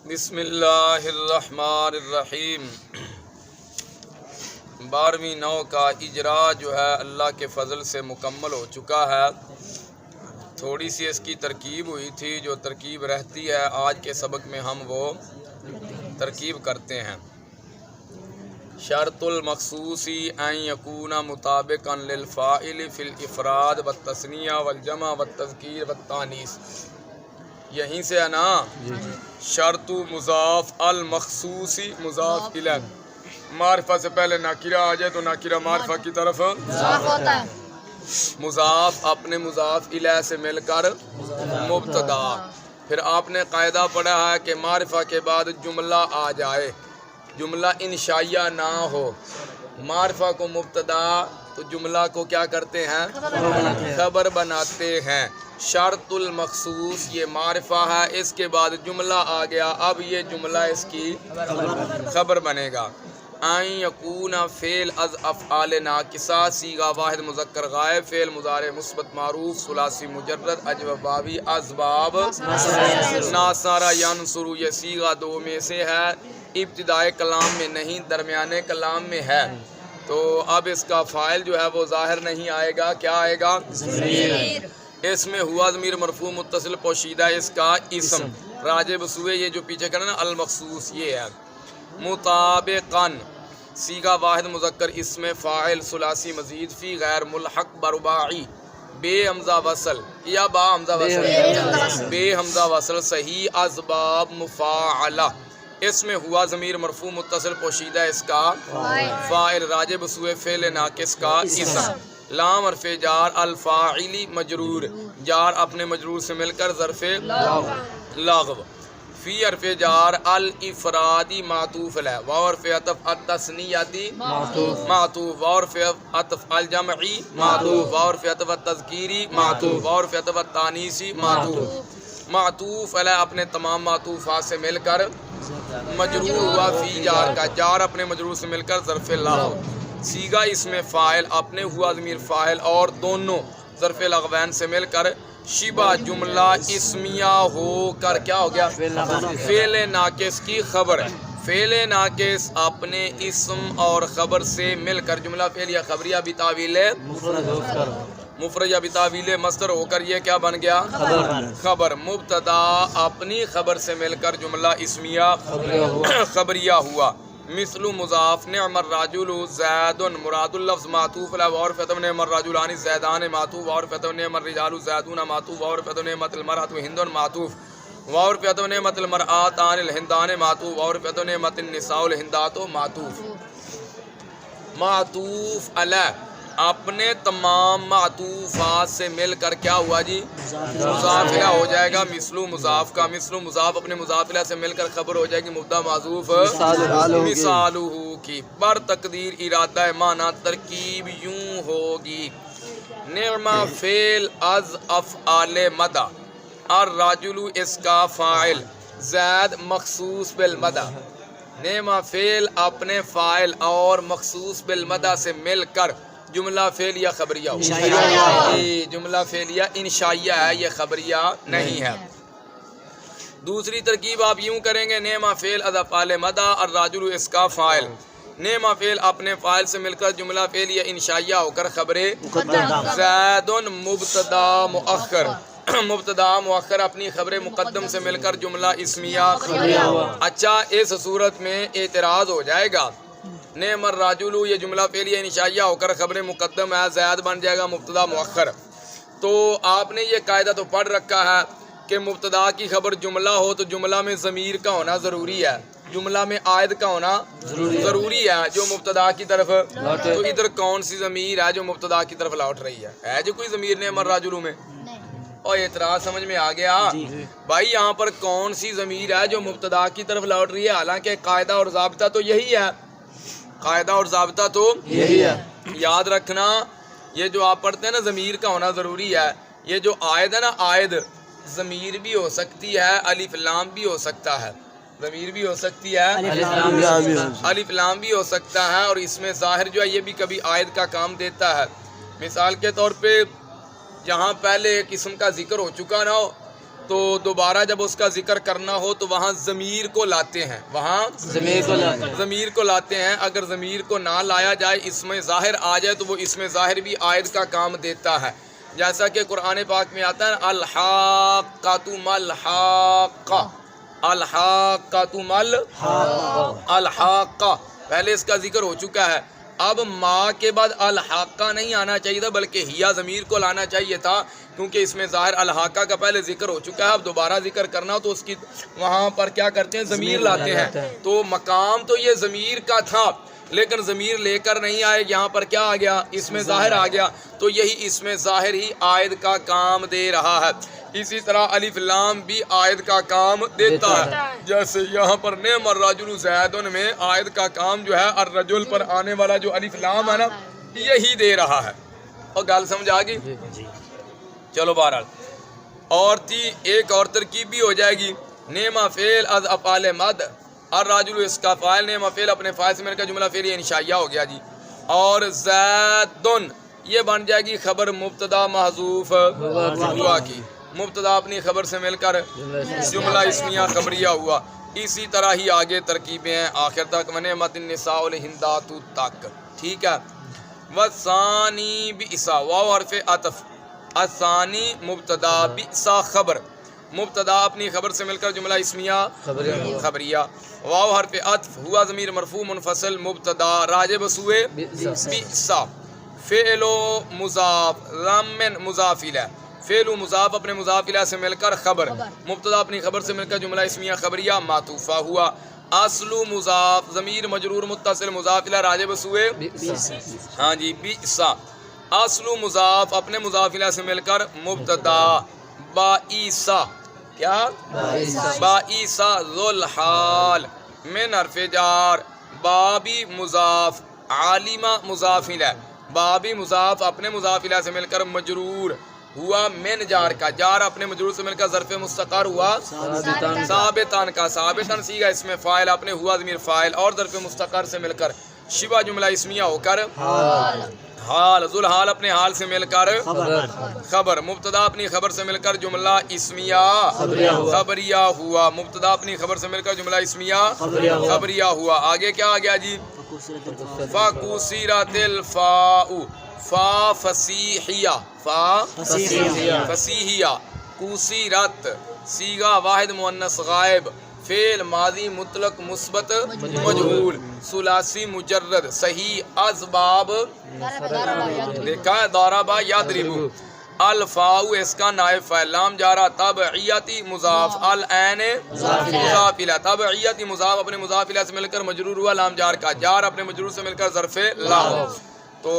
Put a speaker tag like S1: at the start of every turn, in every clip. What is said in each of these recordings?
S1: بسم اللہ الرحمن الرحیم۔ 12ویں نو کا اجرا جو ہے اللہ کے فضل سے مکمل ہو چکا ہے۔ تھوڑی سی اس کی ترکیب ہوئی تھی، جو ترکیب رہتی ہے آج کے سبق میں ہم وہ ترکیب کرتے ہیں۔ شرط المخصوصی ان یکون مطابقا للفاعل فی الافراد والتثنیہ والجمع والتذکیر والتانیث۔ یہیں سے ہے نا؟ شرط مضاف، المخصوصی مضاف الیہ۔ معرفہ سے پہلے ناکرہ آ جائے تو ناکرہ معرفہ کی طرف مضاف اپنے مضاف الیہ سے مل کر مبتدا۔ پھر آپ نے قاعدہ پڑھا ہے کہ معرفہ کے بعد جملہ آ جائے، جملہ انشائیہ نہ ہو۔ معرفہ کو مبتدا تو جملہ کو کیا کرتے ہیں؟ خبر بناتے ہیں۔ شرط المخصوص یہ معرفہ ہے، اس کے بعد جملہ آ گیا، اب یہ جملہ اس کی خبر بنے گا۔ ان یکون فعل از افعال ناقصہ، صیغہ واحد مذکر غائب، فعل مضارع مثبت معروف، ثلاثی مجرد، اجوف واوی، اسباب ناصرہ ینصر، یہ صیغہ دو میں سے ہے، ابتدائے کلام میں نہیں، درمیانے کلام میں ہے۔ تو اب اس کا فاعل جو ہے وہ ظاہر نہیں آئے گا، کیا آئے گا؟ ضمیر۔ اس میں ہوا ضمیر مرفوع متصل پوشیدہ اس کا اسم، راجب سوئے، یہ جو پیچھے کرنا نا المخصوص یہ ہے۔ مطابقاً صیغہ واحد مذکر اسم فاعل ثلاثی مزید فی غیر ملحق برباعی، بے حمزہ وصل یا با حمزہ وصل، بے حمزہ وصل صحیح، اسباب مفاعلہ۔ اس میں ہوا ضمیر مرفوع متصل پوشیدہ اس کا فاعل، راجب سوئے فعل ناقص کا اسم، لام حرف جار، الفاعلی مجرور، جار اپنے مجرور سے مل کر ظرف لغو، فی حرف جار، الافرادی معطوف علیہ، واو حرف عطف، التثنیتی معطوف، واو حرف عطف، الجمعی معطوف، واو حرف عطف، التذکیری معطوف، واو حرف عطف، التانیثی معطوف، معطوف علیہ اپنے تمام معطوفات سے مل کر مجرور ہوا، فی جار کا، جار اپنے مجرور سے مل کر ظرف لغو، صیغہ اسم فاعل اپنے ہوا ضمیر فاعل اور دونوں ظرف لغوین سے مل کر شبہ جملہ اسمیہ ہو کر کیا ہو گیا؟ فعل ناقص کی خبر۔ فعل ناقص اپنے اسم اور خبر سے مل کر جملہ فعلیہ خبریہ بتاویل مفرد یا بتاویل مصدر ہو کر یہ کیا بن گیا؟ خبر۔ مبتدا اپنی خبر سے مل کر جملہ اسمیہ خبریہ ہوا۔ مثل مضاف، نعم الرجل زید، مراد اللفظ معطوف علیہ، وعرف عطف نعم الرجلان زیدان معطوف، وعرف عطف نعم الرجال زیدون معطوف، وعرف عطف نعمت المرأة ہند معطوف، وعرف عطف نعمت المرآتان الہندان معطوف، وعرف عطف نعمت النساء الہندات معطوف۔ معطوف علیہ اپنے تمام معطوفات سے مل کر کیا ہوا جی؟ مضاف الیہ ہو جائے گا۔ مثل مضاف کا، مثل مضاف اپنے مضاف الیہ سے مل کر خبر ہو جائے گی مبتدا معذوف مثالہ کی، پر تقدیر ارادہ معنی ترکیب یوں ہوگی: نعم فعل از افعال مدح، الرجل اس کا فاعل، زید مخصوص بالمدح۔ نعم فعل اپنے فاعل اور مخصوص بالمدح سے مل کر جملہ فعلیہ خبریہ ہو، جملہ فعلیہ انشائیہ ہے، یہ خبریہ نہیں ہے۔ دوسری ترکیب آپ یوں کریں گے: نعم فعل از افعال مدح، الرجل اس کا فاعل، نعم فعل اپنے فاعل سے مل کر جملہ فعلیہ انشائیہ ہو کر خبر زید مبتدا مؤخر، مبتدا مؤخر اپنی خبر مقدم سے مل کر جملہ اسمیہ خبریہ ہوا۔ اچھا، اس صورت میں اعتراض ہو جائے گا، نعم الرجل یہ جملہ فعلیہ انشائیہ ہو کر خبر مقدم ہے، زید بن جائے گا مبتدا مؤخر۔ تو آپ نے یہ قاعدہ تو پڑھ رکھا ہے کہ مبتدا کی خبر جملہ ہو تو جملہ میں ضمیر کا ہونا ضروری ہے، جملہ میں عائد کا ہونا ضروری ہے جو مبتدا کی طرف۔ تو ادھر کون سی ضمیر ہے جو مبتدا کی طرف لوٹ رہی ہے جو کوئی ضمیر نعم الرجل میں؟ اور اعتراض سمجھ میں آ گیا بھائی، یہاں پر کون سی ضمیر ہے جو مبتدا کی طرف لوٹ رہی ہے؟ حالانکہ قاعدہ اور ضابطہ تو یہی ہے، قاعدہ اور ضابطہ تو یہی ہے۔ یاد رکھنا، یہ جو آپ پڑھتے ہیں نا ضمیر کا ہونا ضروری ہے، یہ جو عائد ہے نا، عائد ضمیر بھی ہو سکتی ہے، الف لام بھی ہو سکتا ہے، ضمیر بھی ہو سکتی ہے، الف لام بھی ہو سکتا ہے، اور اس میں ظاہر جو ہے یہ بھی کبھی عائد کا کام دیتا ہے۔ مثال کے طور پہ جہاں پہلے ایک اسم کا ذکر ہو چکا نہ ہو تو دوبارہ جب اس کا ذکر کرنا ہو تو وہاں ضمیر کو لاتے ہیں، وہاں ضمیر کو لاتے ہیں۔ اگر ضمیر کو نہ لایا جائے، اسم ظاہر آ جائے تو وہ اسم ظاہر بھی عائد کا کام دیتا ہے، جیسا کہ قرآن پاک میں آتا ہے الحاقۃ ملحاقہ، الحاقۃ الحاقہ، پہلے اس کا ذکر ہو چکا ہے۔ اب ما کے بعد الحاقہ نہیں آنا چاہیے تھا بلکہ ہیا ضمیر کو لانا چاہیے تھا، کیونکہ اس میں ظاہر الحاقہ کا پہلے ذکر ہو چکا ہے۔ اب دوبارہ ذکر کرنا ہو تو اس کی وہاں پر کیا کرتے ہیں، ضمیر لاتے ہیں۔ تو مقام تو یہ ضمیر کا تھا، لیکن ضمیر لے کر نہیں آئے، یہاں پر کیا آ گیا، اس میں ظاہر آ گیا، تو یہی اس میں ظاہر ہی عائد کا کام دے رہا ہے۔ اسی طرح الف لام بھی عائد کا کام دیتا ہے، جیسے یہاں پر نعم الرجل زید میں عائد کا کام جو ہے الرجل پر آنے والا جو الف لام ہے نا، یہی دے رہا ہے۔ اور گل سمجھ آ گئی؟ چلو بہرحال، اور ایک اور ترکیب بھی ہو جائے گی، نعم فعل از افعال مد، الرجل اس کا فاعل، نعم فعل اپنے فاعل سے مل کر جملہ فعلی انشائیہ ہو گیا جی۔ اور زیدن یہ بن جائے گی خبر مبتدا محذوف ہوا کی، مبتدا اپنی خبر سے مل کر جملہ اسمیہ خبریہ ہوا۔ اسی طرح ہی آگے ترکیبیں ہیں آخر تک، ونعمت النساء الہندات تک، ٹھیک ہے۔ والثانی بئسا، واو حرف عطف، الثانی مبتدا بئسا خبر، مبتدا اپنی خبر سے مل کر جملہ اسمیہ خبریہ، واو حرف عطف، ہوا ضمیر مرفوع منفصل مبتدا راجع بسوئے بئسا، فعل و مضاف ضمن مضاف الیہ، فعل و مضاف اپنے مضاف الیہ سے مل کر خبر، مبتدا اپنی خبر سے مل کر جملہ اسمیہ خبریہ معطوفہ ہوا۔ اصل مضاف ضمیر مجرور متصل مضاف الیہ راجع بسوئے ہاں جی بئسا، اصل مضاف اپنے مضاف الیہ سے مل کر مبتدا بائسا، کیا بائسا ذو الحال، من حرف جار، بابی مضاف، عالمہ مضاف الیہ، بابی مضاف اپنے مضاف الیہ سے مل کر مجرور ہوا، من جار کا، جار اپنے مجرور سے مل کر ظرف مستقر ہوا ثابتان کا، ثابتان صیغہ اس میں فاعل اپنے ہوا ضمیر فاعل اور ظرف مستقر سے مل کر شبہ جملہ اسمیہ ہو کر حال، ذو الحال اپنے حال سے مل کر خبر، مبتدا اپنی خبر سے مل کر جملہ اسمیہ خبریہ ہوا، مبتدا اپنی خبر سے مل کر جملہ اسمیہ خبریہ ہوا۔ آگے کیا آ گیا جی، فَكُسِرَتِ الْفَاءُ، فا فصیحیہ، فا فصیحیہ، کُسِرَت صیغہ واحد مؤنث غائب، فعل ماضی مطلق مثبت مجہول، ثلاثی مجرد، صحیح اسباب، دیکھا ہے ضربہ یضرب، الفاء اس کا نائب فاعل، لام جارہ، تبعیتی مضاف، العین مضاف الیہ، تبعیتی مضاف اپنے مضاف الیہ سے مل کر مجرور ہوا لام جار کا، جار اپنے مجرور سے مل کر ظرف لام، تو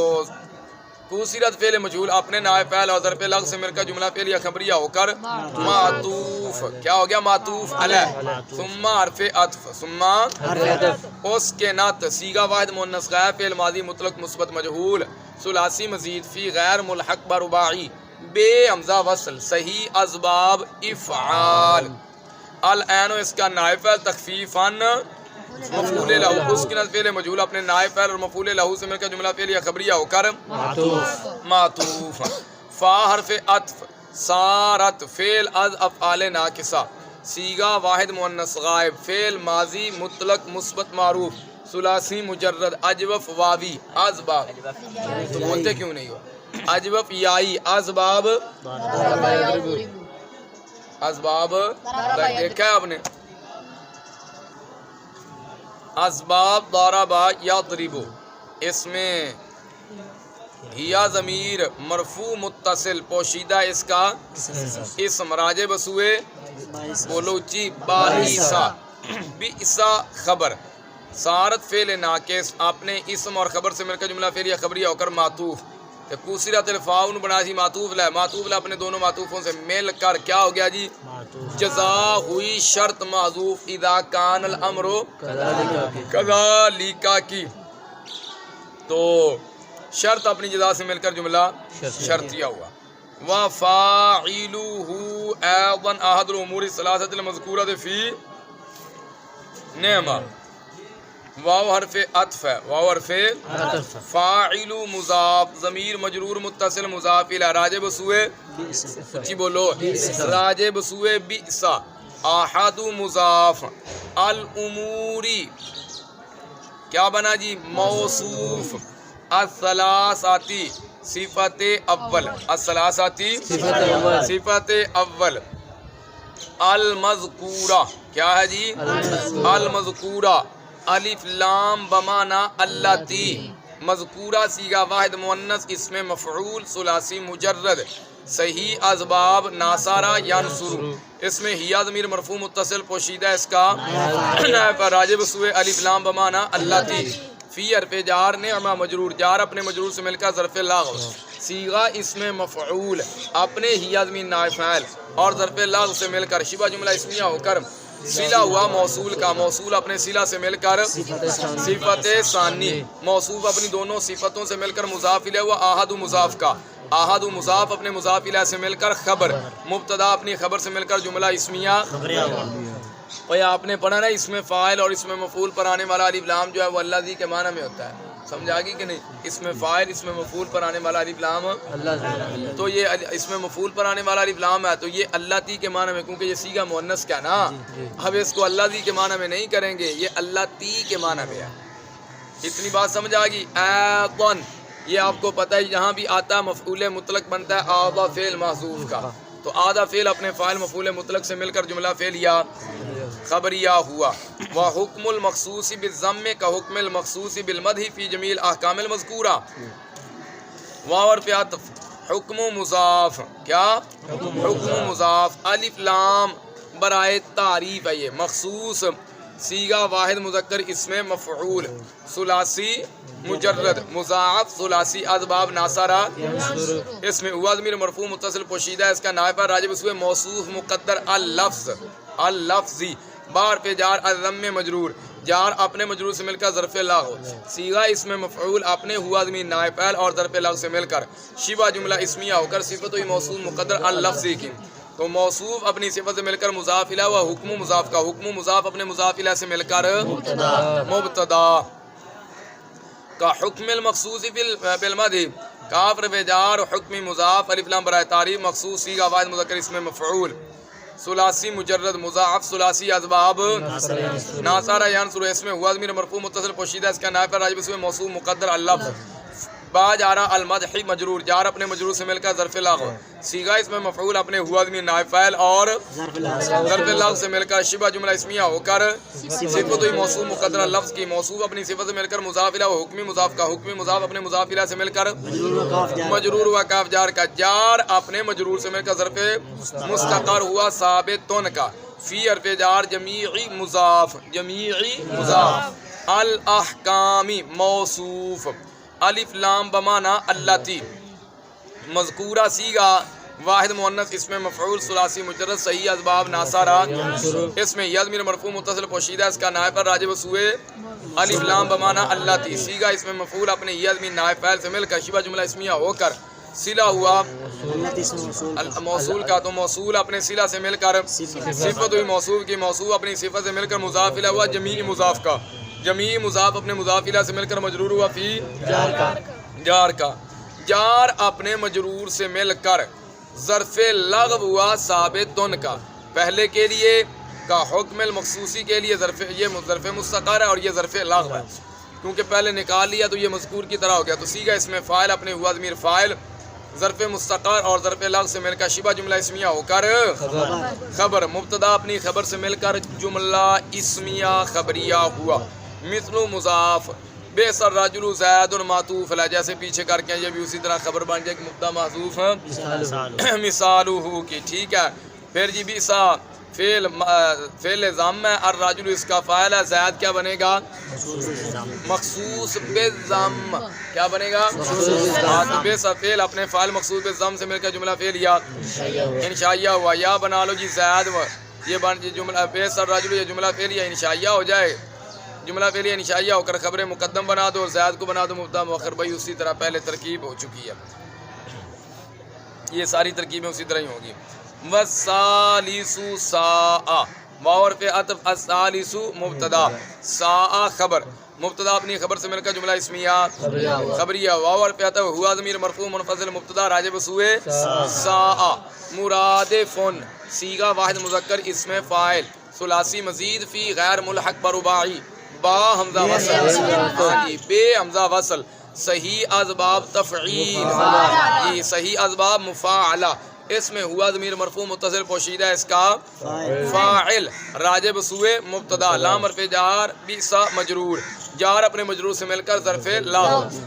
S1: کُسِرَت فعل مجہول اپنے نائب فاعل اور ظرف لغو سے مل کر جملہ فعلیہ خبریہ ہو کر معطوف، کیا ہو گیا معطوف علیہ، ثم حرف عطف، ثم اس کے نعت، صیغہ واحد مؤنث غائب، فعل ماضی مطلق مثبت مجہول، ثلاثی مزید، فی غیر ملحق برباعی، بے حمزہ وصل، صحیح اسباب افعال، العین اس کا نائب فاعل تخفیفاً مفعول لہو، اس کی نصب فعل مجہول اپنے نائب فاعل اور مفعول لہو سے مل کر جملہ فعلیہ خبریہ ہو کر معطوف، فا حرف عطف، سارت فعل از افعال ناقصہ، صیغہ واحد مؤنث غائب، فعل ماضی مطلق مثبت معروف، ثلاثی مجرد، اجوف واوی، اسباب، تو بولتے کیوں نہیں ہو، اجوف یائی، اسباب، اسباب دیکھا ہے آپ نے، اسباب ضربہ یضرب، اس میں ہیا ضمیر مرفوع متصل پوشیدہ اس کا اسم راجع بسوئے بولوچی بائسا، بئسا خبر، سارت فعل ناقص اپنے اسم اور خبر سے مل کر جملہ فعلیہ خبریہ ہو کر معطوف، کُسِرَتِ الفاء بنا سی معطوف لہ، معطوف لہ اپنے دونوں معطوفوں سے مل کر کیا ہو گیا جی، جزا ہوئی شرط معذوف، اذا کان الامر کذالک کی، تو شرط اپنی جزا سے مل کر جملہ شرطیہ ہوا۔ وَفَاعِلُهُ أَيْضًا أَحَدُ الْأُمُورِ الثَّلَاثَةِ الْمَذْكُورَةِ فِي نعمہ، واو حرف عطف ہے، واو حرف فاعل مضاف ضمیر مجرور متصل مضاف الی راجع بسوئے اچھی بولو راجع بسوئے بئسا احد مضاف الاموری کیا بنا جی موصوف الثلاثاتی صفت اول الثلاثاتی صفت اول المذکورہ کیا ہے جی المذکورہ الف لام بمانا اللاتی مذکورہ صیغہ واحد مؤنث اسم مفعول ثلاثی مجرد صحیح اسباب ناصارہ ینصر اس میں ہیا ضمیر مرفوع متصل پوشیدہ اس کا نائب راجع بسوئے الف لام بمانا اللاتی فی حرف جار نعمہ مجرور جار اپنے مجرور سے مل کر ظرف لغو صیغہ اسم مفعول اپنے ہیا ضمیر نائب فاعل اور ظرف لغو سے مل کر شبہ جملہ اسمیہ ہو کر صلہ ہوا موصول کا موصول اپنے صلہ سے مل کر صفت ثانی موصوف اپنی دونوں صفتوں سے مل کر مضاف الیہ ہوا احد مضاف کا احد مضاف اپنے مضاف الیہ سے مل کر خبر مبتدا اپنی خبر سے مل کر جملہ اسمیہ اور آپ نے پڑھا نا اس میں فاعل اور اس میں مفعول پر آنے والا الف لام جو ہے وہ اللہ ذی کے معنی میں ہوتا ہے سمجھا گی کہ نہیں اس میں فاعل اس میں مفعول پر آنے والا الف لام تو یہ اس میں مفعول پر آنے والا الف لام ہے تو یہ اللہ تی کے معنی میں کیونکہ یہ صیغہ مؤنث کا نا اب اس کو اللہ ذی کے معنی میں نہیں کریں گے یہ اللہ تی کے معنی میں ہے اتنی بات سمجھ آ گئی ایطن یہ آپ کو پتہ ہے یہاں بھی آتا ہے مفعول مطلق بنتا ہے آدھا فعل محذوف کا تو آدھا فعل اپنے فاعل مفعول مطلق سے مل کر جملہ فعلیہ خبریہ ہوا وحکم المخصوص بالضم کا حکم المخصوص بالمدح فی جمیع الاحکام المذکورہ واو حرف عطف حکم مضاف کیا حکم مضاف الف لام برائے تعریف ہے یہ مخصوص صیغہ واحد مذکر اسم مفعول ثلاثی مجرد مضاعف ثلاثی اسباب ناصرہ اس میں ہوا ضمیر مرفوع متصل پوشیدہ اس کا نائب راجع بسوئے موصوف مقدر اللفظ اللفظی بار پہ جار الضم مجرور جار اپنے مجرور سے مل کر ظرف لغو صیغہ اسم مفعول اپنے ہوا ضمیر نائب فاعل اور ظرف لغو سے مل کر شبہ جملہ اسمیہ ہو کر صفت و موصوف مقدر اللفظی کی تو موصوف اپنی صفت سے مل کر مضاف الیہ و حکم مضاف کا حکم مضاف اپنے مضاف الیہ سے مل کر مبتدا کا حکم المخصوص بالمدح کاف رفع جار حکم مضاف الف لام برائے تعریف مخصوص صیغہ واحد مذکر اسم مفعول ثلاثی مجرد مضاعف ثلاثی اسباب ناصرہ ینصر اس میں ہوا ضمیر مرفوع متصل پوشیدہ اس کا نائب راجع بسوئے موصوف مقدر اللفظ با جارا المدح مجرور جار اپنے مجرور سے مل کر ظرف لغو صیغہ اس میں مفعول اپنے ہوا ضمیر نائب فاعل اور ظرف لغو سے مل کر شبہ جملہ اسمیہ ہو کر صفت و موصوف مقدر لفظ کی موصوف اپنی صفت سے مل کر مضاف الیہ و حکمی مضاف کا حکمی مضاف اپنے مضاف الیہ سے مل کر مجرور ہوا کاف جار کا جار اپنے مجرور سے مل کر ظرف مستقر ہوا ثابتن کا فی حرف جار جمیعی مضاف الاحکامی موصوف الف لام بمانا اللاتی مذکورہ صیغہ واحد مؤنث اسم مفعول ثلاثی مجرد صحیح اسباب ناصرہ اس میں یا ضمیر مرفوع متصل پوشیدہ اس کا نائب پر راجع بسوئے الف لام بمانا اللاتی صیغہ اسم مفعول اپنے یا ضمیر نائب فاعل سے مل کر شبہ جملہ اسمیہ ہو کر صلہ ہوا موصول کا تو موصول اپنے صلہ سے مل کر صفت ہوئی موصول کی موصول اپنی صفت سے مل کر مضاف الیہ ہوا جمیع مضاف کا جمیع مضاف اپنے مضاف الیہ سے مل کر مجرور ہوا فی جار کا جار اپنے مجرور سے مل کر ظرف لغو ہوا ثابتن کا پہلے کے لیے کا حکم المخصوصی کے لیے یہ ظرف مستقر ہے اور یہ ظرف لغو ہے کیونکہ پہلے نکال لیا تو یہ مذکور کی طرح ہو گیا تو صیغہ اس میں فاعل اپنے ہوا ضمیر فاعل ظرف مستقر اور ظرف لغو سے مل کر شبہ جملہ اسمیہ ہو کر خبر مبتدا اپنی خبر سے مل کر جملہ اسمیہ خبریہ ہوا مثل مضاف بے سر راجل زید معطوف ہے جیسے پیچھے کر کے یہ بھی اسی طرح خبر بن جائے کہ مبتدا محذوف ہے مثالہ کی ٹھیک ہے پھر جی بیسا فعل ضم ہے الرجل اس کا فاعل ہے زید کیا بنے گا مخصوص بالضم کیا بنے گا بیسا فعل اپنے فاعل مخصوص بالضم سے مل کر جملہ فعلیہ انشائیہ ہوا یا بنا لو جی زید یہ بن جملہ بیسا الرجل یہ جملہ فعلیہ انشائیہ ہو جائے جملہ فعلیہ انشائیہ ہو کر خبر مقدم بنا دو اور زید کو بنا دو مبتدا مؤخر بھائی اسی طرح پہلے ترکیب ہو چکی ہے یہ ساری ترکیبیں اسی طرح ہی ہوگی وَالثَّالِثُ سَاءَ واو حرف عطف الثالث مبتدا سا خبر مبتدا اپنی خبر سے مل کر جملہ اسمیہ خبریہ واو حرف عطف ہوا ضمیر مرفوع منفصل مبتدا راجع بسوئے سا مرادفن صیغہ واحد مذکر اسم فاعل ثلاثی مزید فی غیر ملحق برباعی با حمزہ وصل ہاں جی بے حمزہ وصل صحیح اسباب تفعیل جی صحیح اسباب مفاعلہ اس میں ہوا ضمیر مرفوع متصل پوشیدہ اس کا فاعل راجع بسوئے مبتدا لام حرف جار بیسا مجرور جار اپنے مجرور سے مل کر ظرف لا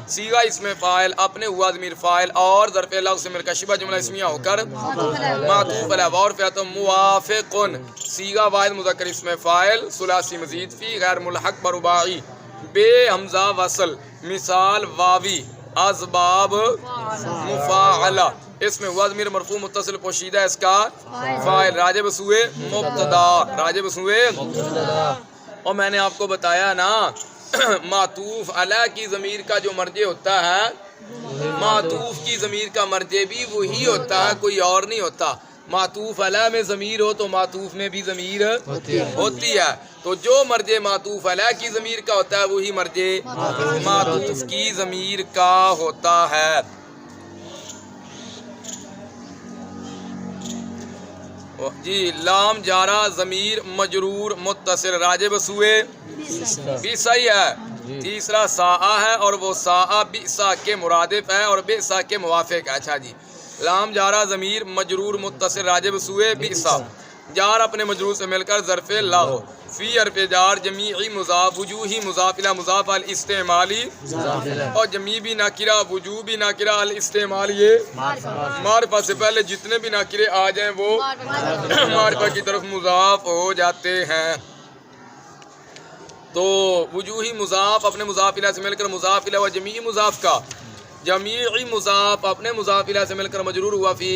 S1: صیغہ اسم فاعل اپنے ہوا ضمیر فاعل اور ظرف لا سے مل کر شبہ جملہ اسمیہ ہو کر معطوف علی واو حرف عطف موافقن صیغہ واحد مذکر اسم فاعل ثلاثی مزید فی غیر ملحق برباعی بے حمزہ وصل مثال واوی اسباب مفاعلہ اس میں ہوا ضمیر مرفوع متصل پوشیدہ اس کا فاعل راجع بسوئے مبتدا راجع بسوئے اور میں نے آپ کو بتایا نا معطوف علی کی ضمیر کا جو مرجع ہوتا ہے معطوف کی ضمیر کا مرجع بھی وہی ہوتا ہے کوئی اور نہیں ہوتا معطوف علی میں ضمیر ہو تو معطوف میں بھی ضمیر ہوتی ہے تو جو مرجع معطوف علی کی ضمیر کا ہوتا ہے وہی مرجع معطوف کی ضمیر کا ہوتا ہے جی لام جارہ ضمیر مجرور متصل راجع بسوئے بیسا ہی ہے تیسرا سا ہے اور وہ سا بیسا کے مرادف ہے اور بیسا کے موافق ہے اچھا جی لام جارہ ضمیر مجرور متصل راجع بسوئے بیسا جار اپنے مجرور سے مل کر ظرف لا ہو فی حرف جار جمیعی مضاف وجوہی مضاف الی مضاف الاستعمالی اور جمیع بھی ناکرہ وجوہ بھی ناکرہ الاستعمال یہ معرفہ سے پہلے جتنے بھی ناکرے آ جائیں وہ معرفہ کی طرف مضاف ہو جاتے ہیں تو وجوہی مضاف اپنے مضاف الی سے مل کر مضاف الی و جمیعی مضاف کا جمیعی مضاف اپنے مضاف الی سے مل کر مجرور ہوا فی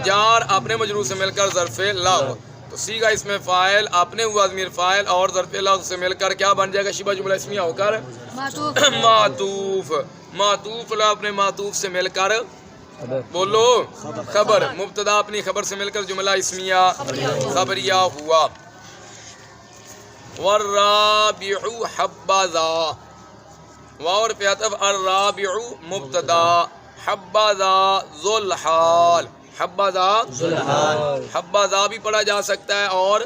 S1: جار اپنے مجرور سے مل کر ظرف لا ہو تو صیغہ اس میں فاعل اپنے ہوا ضمیر فاعل اور ظرف لا سے مل کر کیا بن جائے گا شبہ جملہ اسمیہ ہو کر معطوف معطوف لا اپنے معطوف سے مل کر بولو خبر مبتدا اپنی خبر سے مل کر جملہ اسمیہ خبریہ ہوا والرابع حبذا واو حرف عطف الرابع مبتدا حبذا ذو الحال حبذا حبذا بھی پڑھا جا سکتا ہے اور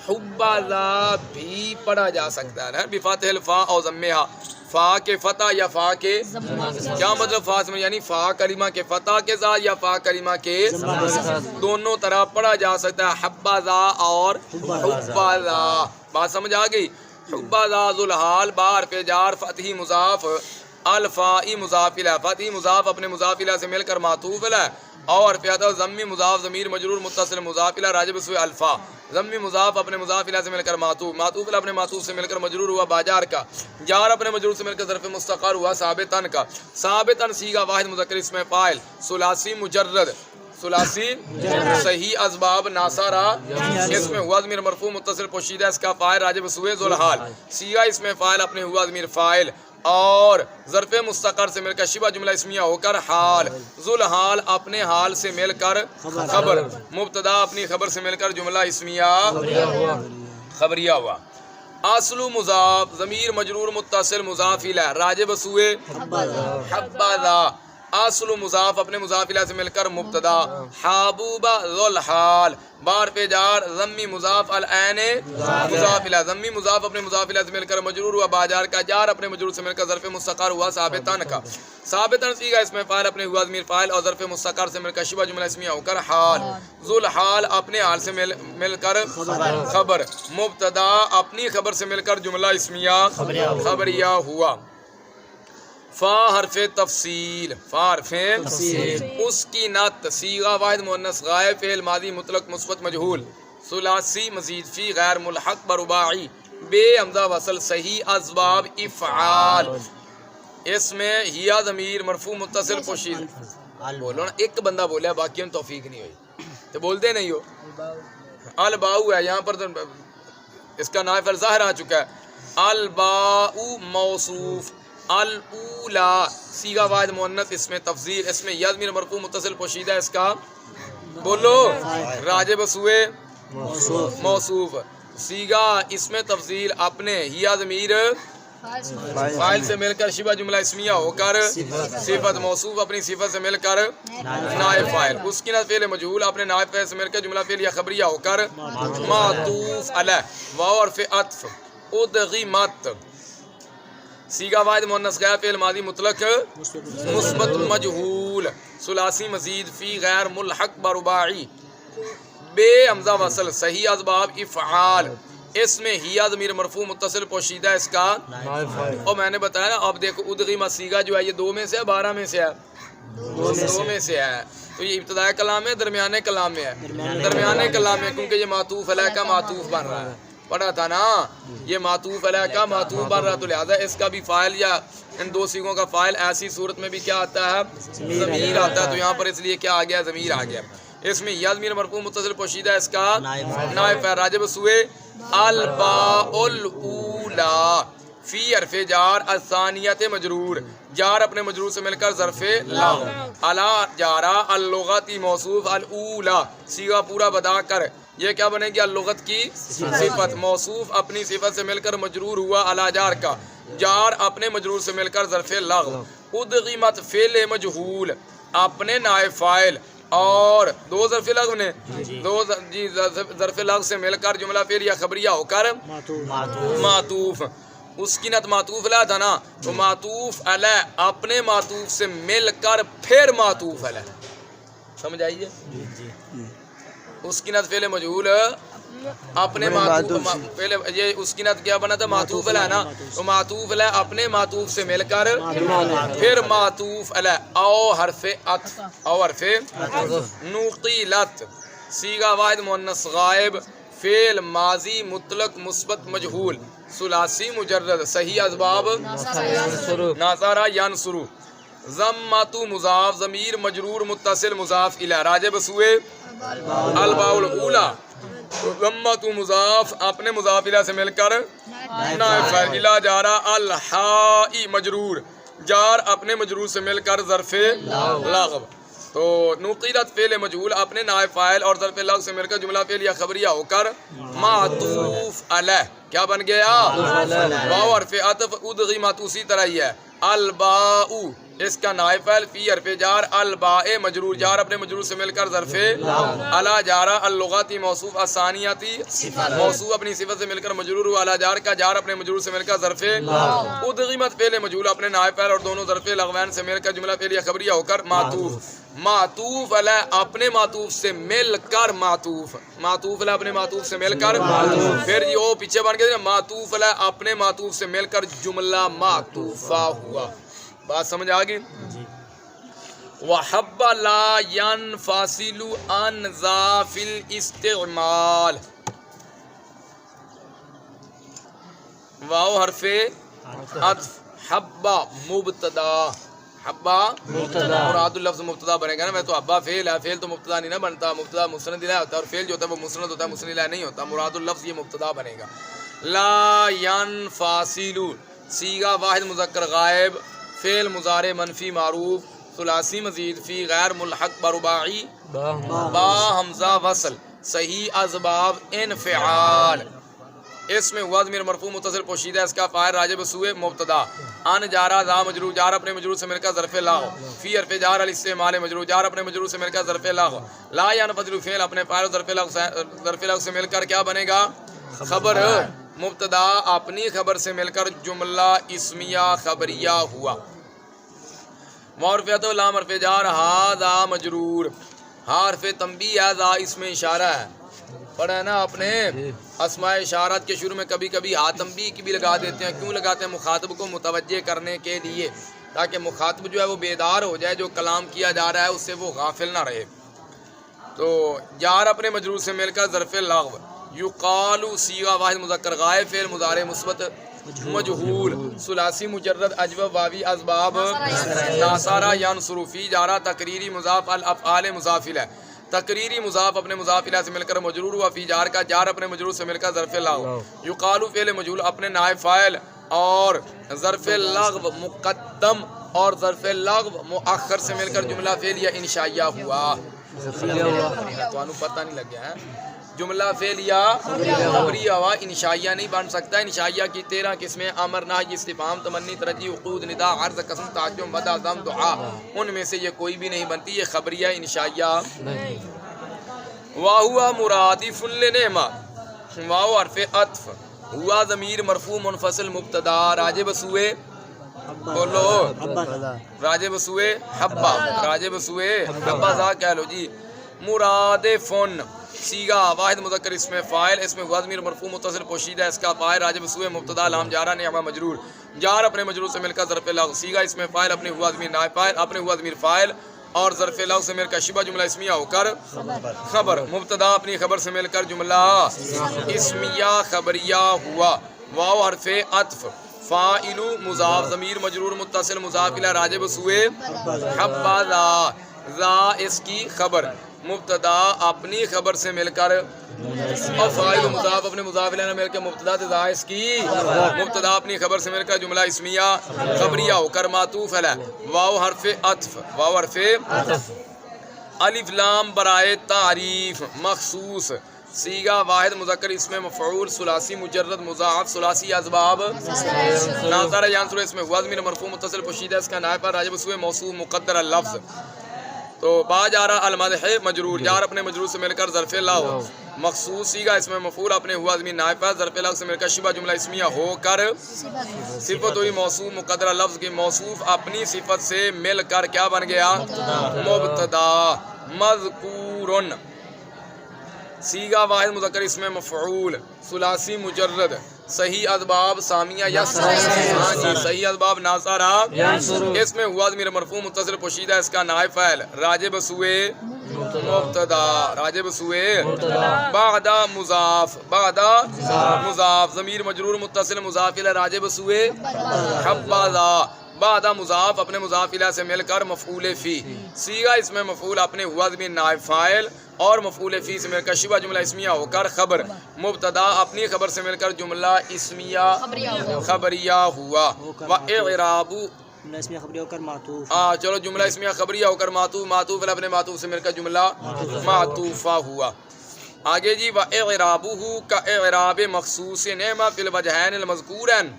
S1: حبذا بھی پڑھا جا سکتا ہے بفتح الفاء او ضمھا فا کے فتح یا فا کے کیا مطلب فا سے یعنی فا کلمہ کے فتح کے ساتھ یا فا کلمہ کے دونوں طرح پڑھا جا سکتا ہے حبذا اور حبذا بات سمجھ آ گئی حبذا ذو الحال با حرف جار فتحی مضاف الفائی مضاف الیہ فتحی مضاف اپنے مضاف الیہ سے مل کر معطوف الیہ اور عطف ضمی مضاف ضمیر مجرور متصل مضاف الیہ راجع بسوئے الفا ضمی مضاف اپنے مضاف الیہ سے مل کر معطوف معطوف الیہ اپنے معطوف سے مل کر مجرور ہوا باجار کا جار اپنے مجرور سے مل کر ظرف مستقر ہوا ثابتن کا ثابتن صیغہ واحد مذکر اسم فاعل ثلاثی مجرد ثلاثی صحیح اسباب ناصرہ اس میں ہوا ضمیر مرفوع متصل پوشیدہ اس کا فاعل راجع بسوئے ذو الحال صیغہ اس میں فاعل اپنے ہوا ضمیر فاعل اور ظرف مستقر سے مل کر شبہ جملہ اسمیہ ہو کر حال ذو الحال اپنے حال سے مل کر خبر مبتدا اپنی خبر سے مل کر جملہ اسمیہ خبریہ ہوا اصل مضاف ضمیر مجرور متصل مضاف الیہ راجع بسوئے حبذا اصل مضاف اپنے مضاف الیہ سے مل کر مبتدا حبوبہ ذو الحال بار پہ جار ضمی مضاف العین مضاف الیہ ضمی مضاف اپنے مضاف الیہ سے مل کر مجرور ہوا باجار کا جار اپنے مجرور سے مل کر ظرف مستقر ہوا ثابتن کا ثابتن صیغہ اس میں فاعل اپنے ہوا ضمیر فاعل اور ظرف مستقر سے مل کر شبہ جملہ اسمیہ ہو کر حال ذو الحال اپنے حال سے مل کر خبر مبتدا اپنی خبر سے مل کر جملہ اسمیہ خبریہ ہوا فا حرف تفصیل فا حرف اس کی نعت صیغہ واحد مؤنث غائب فعل ماضی مطلق مثبت مجہول ثلاثی مزید فی غیر ملحق برباعی بے حمزہ وصل صحیح اسباب افعال اس میں ہیا ضمیر مرفوع متصل پوشید بولو نا ایک بندہ بولیا باقی ہم توفیق نہیں ہوئی تو بولتے نہیں ہو الباؤ ہے یہاں پر اس کا نائب الظاہر آ چکا ہے الباؤ موصوف الاولا صیغہ واحد مؤنث اس میں تفضیل اس میں یا ضمیر مرفوع متصل پوشیدہ اس کا بولو راجع بسوئے موصوف سیگا اس میں تفضیل اپنے ہیا ضمیر فاعل سے مل کر شبہ جملہ اسمیہ ہو کر صفت موصوف اپنی صفت سے مل کر نائب فاعل اسکنت فعل مجہول اپنے نائب فاعل سے مل کر جملہ فعل یا خبریہ ہو کر معطوف علیہ واو حرف عطف ادغمت سیگا واحد مؤنث غیر فعل ماضی مطلق مثبت مجہول ثلاثی مزید فی غیر ملحق برباعی بے حمزہ وصل صحیح اسباب افعال اس میں ہیا ضمیر مرفوع متصل پوشیدہ اس کا اور میں نے بتایا نا اب دیکھو ادغمت سیگا جو ہے یہ 2 میں سے ہے 12 میں سے ہے 2 میں سے ہے تو یہ ابتدائی کلام ہے درمیانے کلام میں ہے درمیانے کلام میں کیونکہ یہ معطوف علیہ کا معطوف بن رہا ہے پڑھا تھا نا یہ معطوف علیہ کا معطوف بن رہا تو لہذا اس کا بھی فاعل یا ان 2 سیغوں کا فاعل ایسی صورت میں بھی کیا آتا ہے ضمیر آتا ہے تو یہاں پر اس لیے کیا آ گیا ضمیر آ گیا اس میں یا ضمیر مرفوع متصل پوشیدہ اس کا نائب فاعل راجب سوئے الباء الاولا فی حرف جار الثانیت مجرور جار اپنے مجرور سے مل کر ظرف لا علا جارا اللغتی موصوف الاولا صیغہ پورا بدا کر یہ کیا بنے گی اللغت کی صفت موصوف اپنی صفت سے مل کر مجرور ہوا علا جار کا جار اپنے مجرور سے مل کر ظرف لغو ادغمت فعل مجہول اپنے نائب فاعل اور 2 ظرف لغو نے 2 ظرف لغو سے مل کر جملہ فعل یا خبریہ ہو کر معطوف اس کی نت معطوف علیہ تھا نا تو معطوف علیہ اپنے معطوف سے مل کر پھر معطوف علیہ سمجھ آئیے اس کی نت فعل مجہول اپنے معطوف پہلے یہ اس کی نت کیا بنا تھا معطوف علیہ نا تو معطوف علیہ اپنے معطوف سے مل کر پھر معطوف علیہ او حرف عطف او حرف نقیلت صیغہ واحد مؤنث غائب فعل ماضی مطلق مثبت مجہول ثلاثی مجرد صحیح اسباب ناصرہ ینصرو ضمۃ مضاف ضمیر مجرور متصل مضاف الیہ راجب سوئے الباء الاولا ضمۃ مضاف اپنے مضاف الیہ سے مل کر نائب فاعل الیہ جارا الحاء مجرور جار اپنے مجرور سے مل کر ظرف لغو تو نقیلت فعل مجہول اپنے نائب فاعل اور ظرف لغو سے مل کر جملہ فعل یا خبریہ ہو کر معطوف علیہ کیا بن گیا واو حرف عطف ادغمت اسی طرح ہی ہے الباء اس کا نائب فاعل فی حرف جار الباء مجرور جار اپنے مجرور سے مل کر ظرف علی جارا اللغتی موصوف الثانیتی موصوف اپنی صفت سے مل کر مجرور ہوا علی جار کا جار اپنے مجرور سے مل کر ظرف ادغمت فعل مجہول اپنے نائب فاعل اور دونوں ظرف لغوین سے مل کر جملہ فعل یا خبریہ ہو کر معطوف علی اپنے معطوف سے مل کر معطوف علی اپنے معطوف سے مل کر پھر یہ وہ پیچھے بن گیا معطوف علی اپنے معطوف سے مل کر جملہ معطوفہ ہوا بات سمجھ آ گئی وَحَبَّ لَا يَنْفَصِلُ عَنْ ذَا فِي الْإِسْتِعْمَالِ واو حرف عطف حبہ مبتدا حبہ مراد اللفظ مبتدا بنے گا نا میں تو حبہ فعل ہے فعل تو مبتدا نہیں نہ بنتا مبتدا مسند الہ ہوتا ہے اور فعل جو ہوتا ہے وہ مسند ہوتا ہے مسند الہ نہیں ہوتا مراد اللفظ یہ مبتدا بنے گا لا ينفصل صیغہ واحد مذکر غائب فعل مضارع منفی معروف ثلاثی مزید فی غیر ملحق برباعی با حمزہ وصل صحیح اسباب انفعال اس میں ہوا ضمیر مرفوع متصل پوشیدہ اس کا فاعل راجب سوئے مبتدا ان جارا ذا مجرور جار اپنے مجرور سے مل کر ظرف لا فی حرف جار الاستعمال مجرور جار اپنے مجرور سے مل کر ظرف لا ينفصل فعل اپنے فاعل ظرف لا سے مل کر کیا بنے گا خبر مبتدا اپنی خبر سے مل کر جملہ اسمیہ خبریہ ہوا معرفیت و لام حرف جار ھذا مجرور حرف تنبیہ ذا اس میں اشارہ ہے پڑھا نا اپنے اسماء اشارات کے شروع میں کبھی کبھی ہا تنبیہ کی بھی لگا دیتے ہیں کیوں لگاتے ہیں مخاطب کو متوجہ کرنے کے لیے تاکہ مخاطب جو ہے وہ بیدار ہو جائے جو کلام کیا جا رہا ہے اس سے وہ غافل نہ رہے تو جار اپنے مجرور سے مل کر ظرف لغو یقال صیغہ واحد مذکر غائب فعل مضارع مثبت مجہول ثلاثی مجرد اجوب واوی اسباب ناصرہ ینصرو فی جارا تقریری مضاف الافعال مضاف الیہ تقریری مضاف اپنے مضاف الیہ سے مل کر مجرور ہوا فی جار کا جار اپنے مجرور سے مل کر ظرف لغو یقال فعل مجہول اپنے نائب فاعل اور ظرف لغو مقدم اور ظرف لغو مؤخر سے مل کر جملہ فعلیہ انشائیہ ہوا تو پتہ نہیں لگ گیا ہے جملہ فعل یا خبریہ ہوا، انشائیہ نہیں بن سکتا۔ انشائیہ کی 13 قسمیں، امر، نہی، استفہام، تمنی، ترجیح، وقود، ندا، عرض، قسم، تعجب، مدح، ذم، دعا، ان میں سے یہ کوئی بھی نہیں بنتی، یہ خبریہ انشائیہ نہیں۔ واہوا مرادف لنعمہ، واو حرف عطف، ہوا ضمیر مرفوع منفصل مبتدا، راجع بسوئے بولو، راجع بسوئے حبہ، راجع بسوئے حبہ ذا کہہ لو جی۔ مرادفن صیغہ واحد مذکر اسم فاعل، اس میں ہوا ضمیر مرفوع متصل پوشیدہ، اس کا فاعل راجع بسوئے مبتدا، لام جارہ، نعمہ مجرور، جار اپنے مجرور سے مل کر ظرف لغو، صیغہ اسم فاعل اپنے ہوا ضمیر نائب فاعل، اپنے ہوا ضمیر فاعل اور ظرف لغو سے مل کر شبہ جملہ اسمیہ ہو کر خبر، مبتدا اپنی خبر سے مل کر جملہ اسمیہ خبریہ ہوا۔ واو حرف عطف، فاعل مضاف ضمیر مجرور متصل مضاف الی راجع بسوئے حبذا، ذا اس کی خبر، مبتدا اپنی خبر سے مل کر، اور فاعل مضاف اپنے مضاف الیہ مل کے مبتدا ذا اس کی مبتدا اپنی خبر سے مل کر جملہ اسمیہ خبریہ ہو کر معطوف علیہ۔ واو حرف عطف، واو حرف الف لام برائے تعریف مخصوص، صیغہ واحد مذکر اسم مفعول ثلاثی مجرد مضاعف ثلاثی اسباب، ناظر ینصر اس میں ہوا ضمیر مرفوع متصل پوشیدہ، اس کا نائب پر راجع بسوئے موصوف مقدر اللفظ، تو با جارہ المدح مجرور، جار اپنے مجرور سے مل کر ظرف لغو، مخصوص صیغہ اسم مفعول اپنے ہوا ضمیر نائب پر ظرف لغو سے مل کر شبہ جملہ اسمیہ ہو کر صفت ہوئی موصوف مقدرہ لفظ کی، موصوف اپنی صفت سے مل کر کیا بن گیا مبتدا۔ مذکورن صیغہ واحد مذکر اسم مفعول ثلاثی مجرد، صحیح اسباب سامیہ یا ہاں جی صحیح اسباب ناصرہ، اس میں ہوا ضمیر مرفوع متصل پوشیدہ، اس کا نائب فاعل راجع بسوئے مبتدا، راجع بسوئے بعد مضاف، بعد مضاف ضمیر مجرور متصل مضاف الی راجع بسوئے حبذا، بعد مضاف اپنے مضاف الیہ سے مل کر مفعول فی، صیغہ اس میں مفعول اپنے ہوا ضمیر نائب فاعل اور مفعول فی سے مل کر شبہ جملہ اسمیہ ہو کر خبر، مبتدا اپنی خبر سے مل کر جملہ اسمیہ خبریہ ہوا۔ وَإِعْرَابُ چلو جملہ اسمیہ خبریہ ہو کر معطوف، معطوف علی اپنے معطوف سے مل کر جملہ معطوفہ ہوا۔ آگے جی وَإِعْرَابُهُ كَإِعْرَابِ مخصوص نعمہ فی الوجہین المذکورین،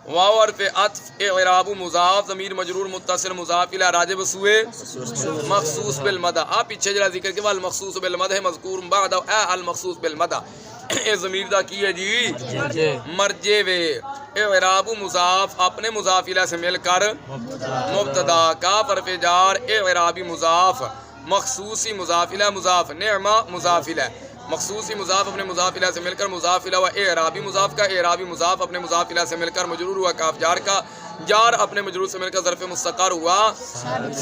S1: واو حرف عطف، اعراب مضاف ضمیر مجرور متصل مضاف الی راجع بسوئے مخصوص بالمدح، آپ پیچھے جرا ذکر کے المخصوص بالمدح مذکور بعد المخصوص بالمدح، اے ضمیر دا کی ہے جی مرجع وے، اعراب مضاف اپنے مضاف الی سے مل کر مبتدا، کاف حرف جار، اعرابی مضاف مخصوصی مضاف الی مضاف، نعمہ مضاف الی، مخصوصی مضاف اپنے مضاف الیہ سے مل کر مضاف الیہ، و اعرابی مضاف کا اعرابی مضاف اپنے مضاف الیہ سے مل کر مجرور ہوا، کاف جار کا جار اپنے مجرور سے مل کر ظرف مستقر ہوا،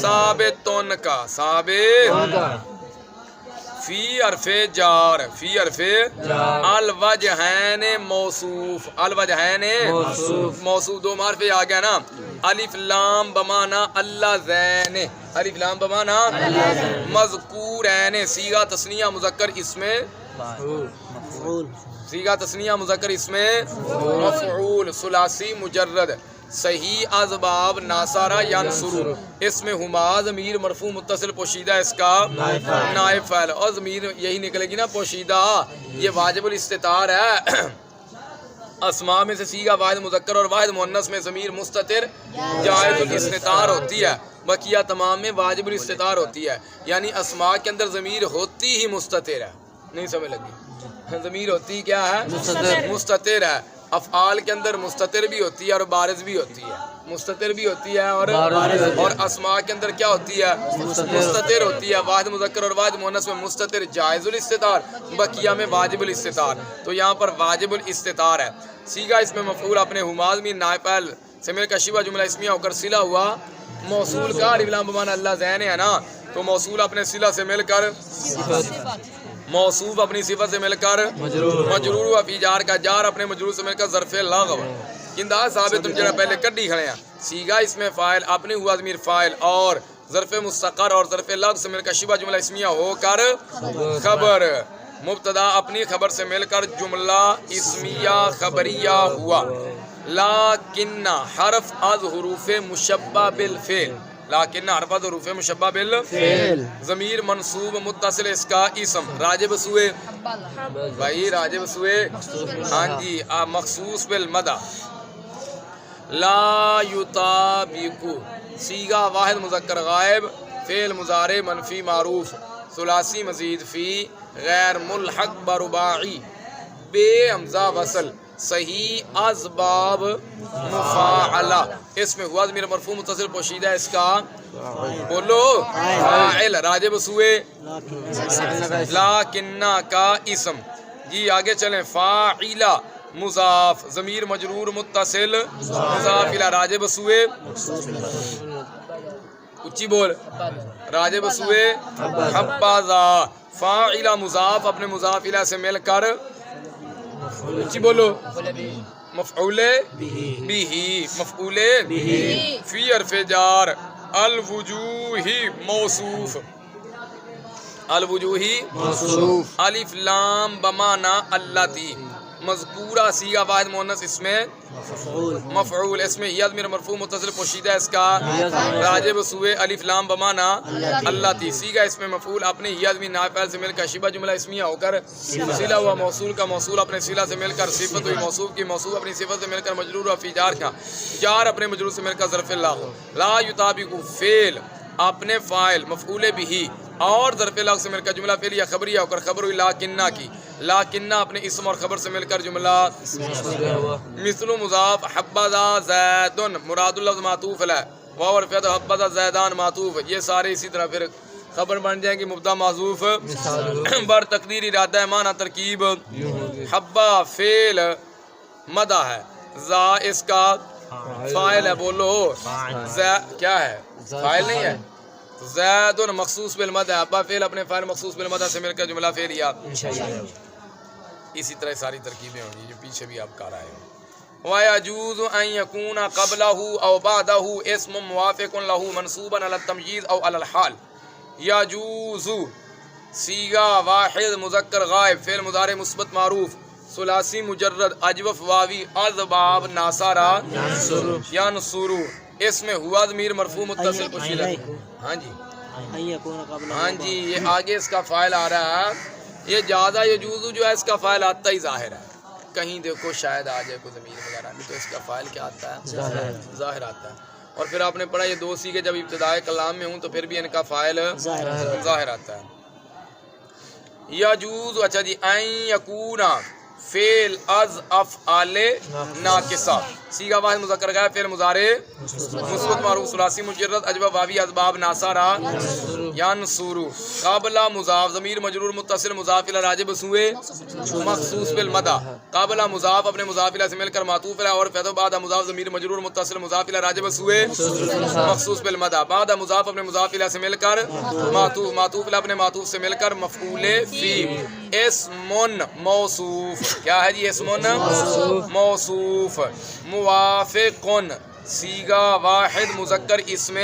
S1: ثابتون کا ثابت، فی حرف جار، فی حرف الوجہین موصوف، الوجہین موصوف، دو معرفے آ گیا نا، الف لام بمانا اللہ زین، الف لام بمانا مذکورین، صیغہ تثنیہ مذکر اسم صیغہ تثنیہ مذکر اسم مفعول ثلاثی مجرد، صحیح اسباب ناصرہ ینصر، اس میں ہما ضمیر مرفوع متصل پوشیدہ، اس کا نائب فاعل، اور ضمیر یہی نکلے گی نا پوشیدہ، یہ واجب الاستتار ہے۔ اسماء میں سے صیغہ واحد مذکر اور واحد مؤنث میں ضمیر مستتر جائز الاستتار ہوتی ہے، بقیہ تمام میں واجب الاستتار ہوتی ہے، یعنی اسماء کے اندر ضمیر ہوتی ہی مستتر ہے، نہیں سمجھ لگی، ضمیر ہوتی کیا ہے مستتر ہے، افعال کے اندر مستتر بھی ہوتی ہے اور بارز بھی ہوتی ہے، مستتر بھی ہوتی ہے اور اسماء کے اندر کیا ہوتی ہے مستتر ہوتی ہے، واحد مذکر اور واحد مؤنث میں مستتر جائز الاستتار، بقیہ میں واجب الاستتار، تو یہاں پر واجب الاستتار ہے۔ صیغہ اس میں مفعول اپنے ہما ضمیر نائب فاعل سے مل کر شبہ جملہ اسمیہ ہو کر صلہ ہوا، موصول کا الف لام بمانا اللہ زین ہے نا، تو موصول اپنے صلہ سے مل کر موصوف اپنی صفت سے مل کر مجرور ہوا، فی جار کا جار اپنے مجرور سے مل کر ظرف لغو، اندہ ثابت تم جڑا پہلے کڈی کھڑے ہیں، صیغہ اس میں فاعل اپنے ہوا ضمیر فاعل اور ظرف مستقر اور ظرف لغو سے مل کر شبہ جملہ اسمیہ ہو کر خبر، مبتدا اپنی خبر سے مل کر جملہ اسمیہ خبریہ ہوا۔ لاکن حرف از حروف مشبہ بالفعل، لیکن حرف ظروف مشبہ بال ضمیر منصوب متصل اس کا اسم راجب سوئے بھائی راجب سوئے ہاں جی مخصوص بالمدہ لا یطابق صیغہ واحد مذکر غائب فعل مضارع منفی معروف ثلاثی مزید فی غیر ملحق برباعی بے حمزہ وصل صحیح اسباب مفاعلہ اس میں ہوا ضمیر مرفوع متصل پوشیدہ اس کا بولو فاعل راجب سوئے لاکنہ کا اسم جی آگے چلیں فاعلہ مضاف ضمیر مجرور متصل مضاف الی راجب سوئے اچھی بول راجب سوئے حبذا فاعلہ مضاف اپنے مضاف الی سے مل کر اچھی بولو مفعول بھی مفعول فی حرف جار الوجوہ موصوف الوجوہ الف لام بمعنی اللاتی مذکورہ صیغہ واحد مؤنث اس میں مفعول اس میں ضمیر مرفوع متصل پوشیدہ اس کا راجب سوئے الف لام بمعنی اللاتی صیغہ اس میں مفعول اپنے ضمیر نائب فاعل سے مل کر شبہ جملہ اسمیہ ہو کر صلہ ہوا موصول کا موصول اپنے صلہ سے مل کر صفت ہوئی موصوف کی موصوف اپنی صفت سے مل کر مجرور ہوا فی جار کا جار اپنے مجرور سے مل کر ظرف اللہ ہو لا یطابق فعل اپنے فاعل مفعول بھی اور ظرف اللہ سے مل کر جملہ فعلیہ خبریہ ہو کر خبر ہوئی لاکنہ کی لاکنہ اپنے اسم اور خبر سے مل کر جملہ مثل مضاف حبذا زید مراد اللفظ معطوف علیہ واو رفعت حبذا زیدان معطوف یہ سارے اسی طرح پھر خبر بن جائیں گی مبتدا محذوف بر تقدیر ارادہ معنی ترکیب حبہ فعل مدہ ہے زا اس کا فاعل ہے بولو کیا ہے فاعل نہیں ہے زید مخصوص بالمدہ ابا فعل اپنے فاعل مخصوص بالمدہ سے مل کر جملہ فعلیہ اسی طرح ساری ترکیبیں ہوں گی جو پیچھے بھی آپ کر رہے ہیں وَيَجُوزُ أَن يَكُونَ قَبْلَهُ أَوْ بَعْدَهُ اسم موافق له منصوبا على التمييز أو على الحال يجوز صیغہ واحد مذکر غائب فعل مضارع مثبت معروف ثلاثی مجرد اجوف واوی اسباب ناصرہ ینصر اس میں ہوا ضمیر مرفوع متصل پوشیدہ ہاں جی ہاں جی یہ آگے اس کا فاعل آ رہا ہے یہ جازا یجوزو جو ہے اس کا فاعل آتا ہی ظاہر ہے کہیں دیکھو شاید آ جائے کوئی ضمیر وغیرہ نہیں تو اس کا فاعل کیا آتا ہے ظاہر آتا ہے اور پھر آپ نے پڑھا یہ دو صیغے جب ابتدائے کلام میں ہوں تو پھر بھی ان کا فاعل ظاہر آتا ہے یجوز اچھا جی ان یکون فعل از افعال ناقصہ صیغہ واحد مذکر غائب فعل مضارع مثبت معروف ثلاثی مجرد اجوف واوی اسباب ناصرہ ینصر قابلہ مضاف ضمیر مجرور متصل مضاف الی راجب سوئے مخصوص بالمدہ قابلہ مضاف اپنے مضاف الی سے مل کر معطوف الی اور فعل بعد مضاف ضمیر مجرور متصل مضاف الی راجب سوئے مخصوص بالمدہ بعد مضاف اپنے مضاف الی سے مل کر معطوف الی اپنے معطوف سے مل کر مفعول فی اسم موصوف کیا ہے جی اسم موصوف موافق صیغہ واحد مذکر اسم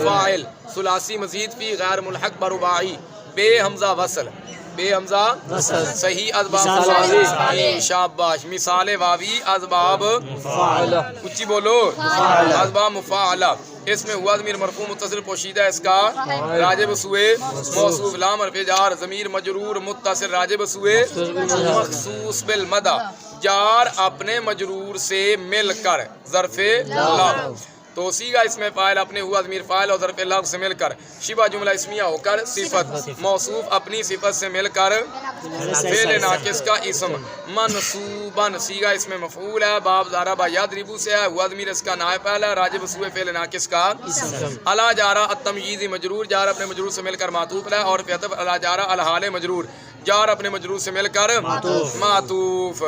S1: فاعل ثلاثی مزید فی غیر ملحق برباعی بے حمزہ وصل بے حمزہ صحیح اسباب شاباش مثال واوی اسباب اچھی بولو اسباب مفاعلہ اس میں ہوا ضمیر مرفوع متصل پوشیدہ اس کا راجب سوئے موصوف لام حرف جار ضمیر مجرور متصل راجب سوئے مخصوص بالمدہ جار اپنے مجرور سے مل کر ظرف لام تو صیغہ اس میں فاعل اپنے ہوا ضمیر فاعل اور ظرف لفظ سے مل کر شبہ جملہ اسمیہ ہو کر صفت موصوف اپنی صفت سے مل کر فعل ناقص کا اسم منصوباً صیغہ اس میں مفعول ہے باب ضرب یضرب سے ہے ہوا ضمیر اس کا نائب فاعل ہے راجب سوئے فعل ناقص کا الا جارا التمییز مجرور جار اپنے مجرور سے مل کر معطوف ہے اور فعل الا جارا الحال مجرور جار اپنے مجرور سے مل کر معطوف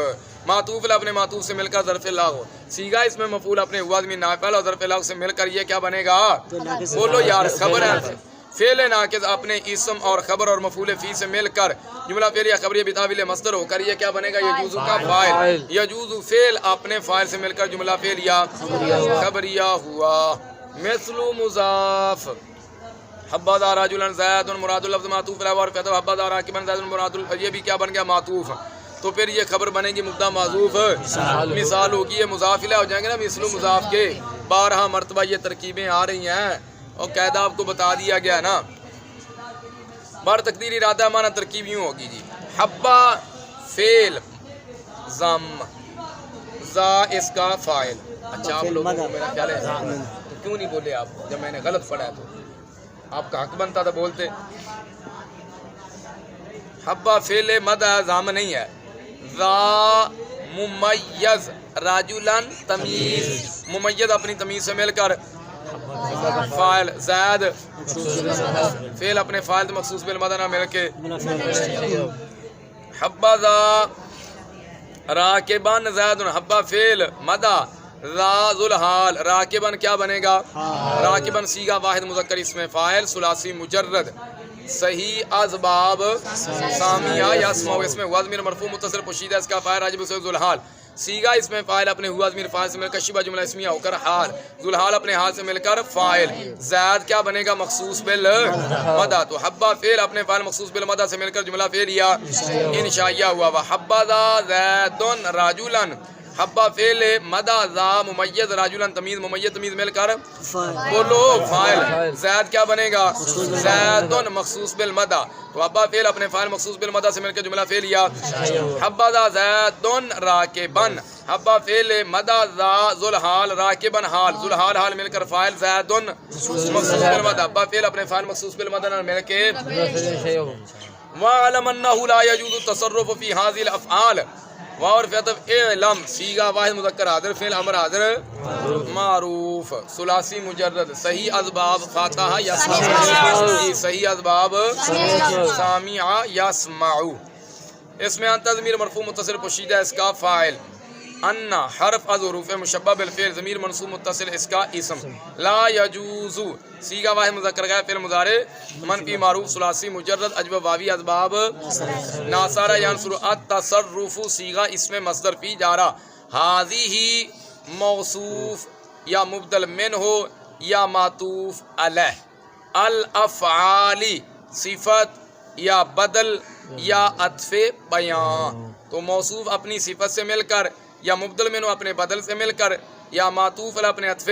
S1: معطوف اپنے معطوف سے مل کر ظرف اللہ ہو صیغہ اس میں مفعول اپنے ہوا ضمیر نائب فاعل اور ظرف اللہ سے مل کر یہ کیا بنے گا بولو یار خبر ہے فعل ناقص اپنے اسم اور خبر اور مفعول فی سے مل کر جملہ فعلیہ خبریہ بتاویل مصدر ہو کر یہ کیا بنے گا یجوزو کا فاعل یجوزو فعل اپنے فاعل سے مل کر جملہ فعلیہ خبریہ ہوا مثل مضاف حبذا رجلا زید مراد اللفظ معطوف علیہ اور فعل حبذا راکبا زید مراد یہ بھی کیا بن گیا معطوف تو پھر یہ خبر بنے گی مبتدا محذوف مثال ہوگی یہ مضاف الیہ ہو جائیں گے نا مثل مضاف کے 12 مرتبہ یہ ترکیبیں آ رہی ہیں اور قاعدہ آپ کو بتا دیا گیا نا. بار تقدیر ارادہ مانا ترکیب یوں ہوگی جی. حبا فعل ضم ذا اس کا فاعل. اچھا آپ لوگوں کو میرا خیال ہے تو کیوں نہیں بولے آپ جب میں نے غلط پڑھا تو آپ کا حق بنتا تھا بولتے. حبا فعل مد ضم نہیں ہے. ذا ممیز راجلن تمیز ممیز اپنی تمیز سے مل کر فاعل. زید فعل اپنے فاعل مخصوص بالمدہ نہ مل کے. حبذا راکبن زید. حبا فعل مدہ ذا ذو الحال. راکبن کیا بنے گا؟ راکبن صیغہ واحد مذکر اسم فاعل ثلاثی مجرد صحیح اسباب سامیہ یسمع. اس میں ہوا ضمیر مرفوع متصل پوشیدہ اس کا فاعل راجب سے ذو الحال. صیغہ اس میں فاعل اپنے ہوا ضمیر فاعل سے مل کر شبہ جملہ اسمیہ ہو کر حال. ذو الحال اپنے حال سے مل کر فاعل. زید کیا بنے گا؟ مخصوص بالمدہ. تو حبا فعل اپنے فاعل مخصوص بالمدہ سے مل کر جملہ فعلیہ انشائیہ ہوا. وحبذا زید رجلا. حبا فعل مدہ ذا ممیز راجلن تمیز ممیز تمیز مل کر بولو فاعل. زید کیا بنے گا؟ زید مخصوص بالمدہ. تو حبا فعل اپنے فاعل مخصوص بالمدہ سے مل کر جملہ فعلیہ. حبذا زید راکبن. حبا فعل مدہ ذا ذو الحال راکبن حال. ذو الحال حال مل کر فاعل. زید مخصوص بالمدہ. حبا فعل اپنے فاعل مخصوص بالمدہ مل کے. وَاعْلَمْ أَنَّهُ لَا يَجُوزُ التَّصَرُّفُ فِي هَذِهِ الْأَفْعَالِ. واو فعل اعلم صیغہ واحد مذکر حاضر فعل امر حاضر معروف ثلاثی مجرد صحیح اسباب فاتحہ یسمع. صحیح اسباب سامع یسمع. اس میں انت ضمیر مرفوع متصل پوشیدہ اس کا فاعل. ان حرف از حروف مشبہ بالفعل ضمیر منصوب متصل اس کا اسم. لا یجوز صیغہ واحد مذکر غائب فعل مضارع منفی معروف ثلاثی مجرد اجب واوی اسباب ناصارہ ینصر. التصرف صیغہ اسم مصدر فی جارہ. ہذہ موصوف یا مبدل من ہو یا معطوف علیہ. الافعال صفت یا بدل یا عطف بیان. تو موصوف اپنی صفت سے مل کر یا مبدل منو اپنے بدل سے مل کر یا معطوف علی اپنے عطف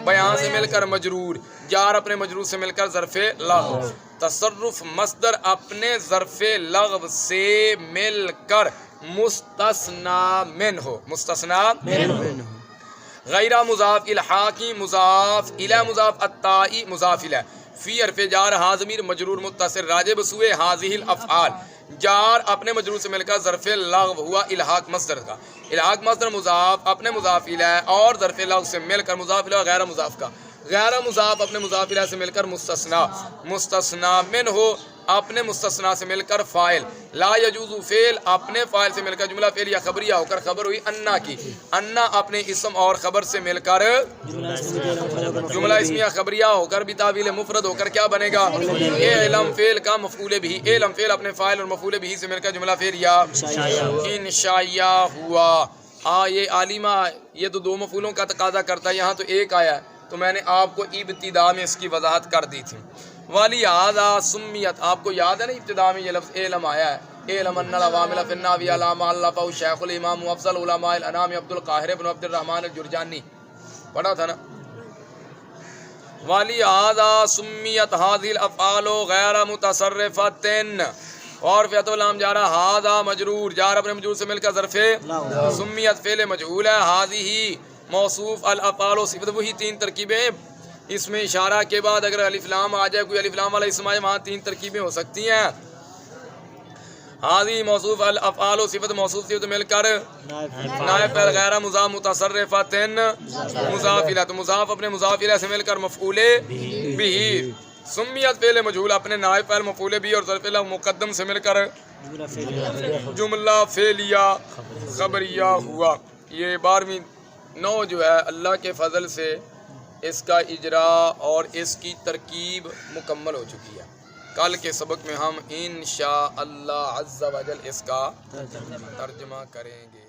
S1: بیان سے مل کر مجرور. جار اپنے مجرور سے مل کر ظرف لغو. تصرف مصدر اپنے ظرف لغو سے مل کر مستثنا من ہو. مستثنا غیر مضاف الحاقی مضاف الی مضاف التائی مضاف الی. فی حرف جار ہا ضمیر مجرور متصل راجع بسوء ہذہ الافعال. جار اپنے مجرور سے مل کر ظرف لغو ہوا الحاق مصدر کا. الحاق مصدر مضاف اپنے مضاف الیہ اور ظرف لغو سے مل کر مضاف الیہ غیر مضاف کا. غیر مضاف اپنے مضاف الیہ سے مل کر مستثنا. مستثنا من ہو اپنے مستثنا سے مل کر فاعل. لا یجوز فعل اپنے فاعل سے مل کر جملہ فعلیہ خبریہ ہو کر خبر ہوئی انا کی. انا اپنے اسم اور خبر سے مل کر جملہ اسمیہ خبریہ ہو کر بھی تعویل مفرد ہو کر کیا بنے گا؟ علم فعل کا مفعول بھی. علم فعل اپنے فاعل اور مفعول بھی سے مل کر جملہ فعلیہ انشائیہ ہوا. یہ عالمہ یہ تو دو مفعولوں کا تقاضا کرتا ہے. یہاں تو ایک آیا ہے تو میں نے آپ کو ابتدا میں اس کی وضاحت کر دی تھی. وَلِهَذَا سُمِّيَتْ. آپ کو یاد ہے نا ابتدا میں یہ لفظ علم آیا ہے. علم ان العوامل فی الناوی علامہ الفا شیخ الامام افضل علماء الانام عبد القاہر بن عبد الرحمن الجرجانی پڑھا تھا نا. وَلِهَذَا سُمِّيَتْ هَذِهِ الْأَفْعَالُ غَيْرَ مُتَصَرِّفَةٍ. اور فعل الام جا رہا ہاذا مجرور جار اپنے مجرور سے مل کر ظرف سمیت فعل مجہول ہے. ہذہ موصوف الافعال صفت. وہی تین ترکیبیں اس میں اشارہ کے بعد اگر الف لام آ جائے کوئی الف لام والا اسم آئے وہاں تین ترکیبیں ہو سکتی ہیں. ہذہ موصوف الافعال صفت موصوف صفت مل کر نائب فعل غیر مضاف متصرفۃ مضاف الیہ. تو مضاف اپنے مضاف الیہ سے مل کر مفعول بھی. سمیت فعل مجہول اپنے نائب فعل مفعول بھی اور ظرف لغو مقدم سے مل کر جملہ فعلیہ خبریہ ہوا. یہ 12ویں نو جو ہے اللہ کے فضل سے اس کا اجرا اور اس کی ترکیب مکمل ہو چکی ہے. کل کے سبق میں ہم انشاءاللہ عز و جل اس کا ترجمہ کریں گے.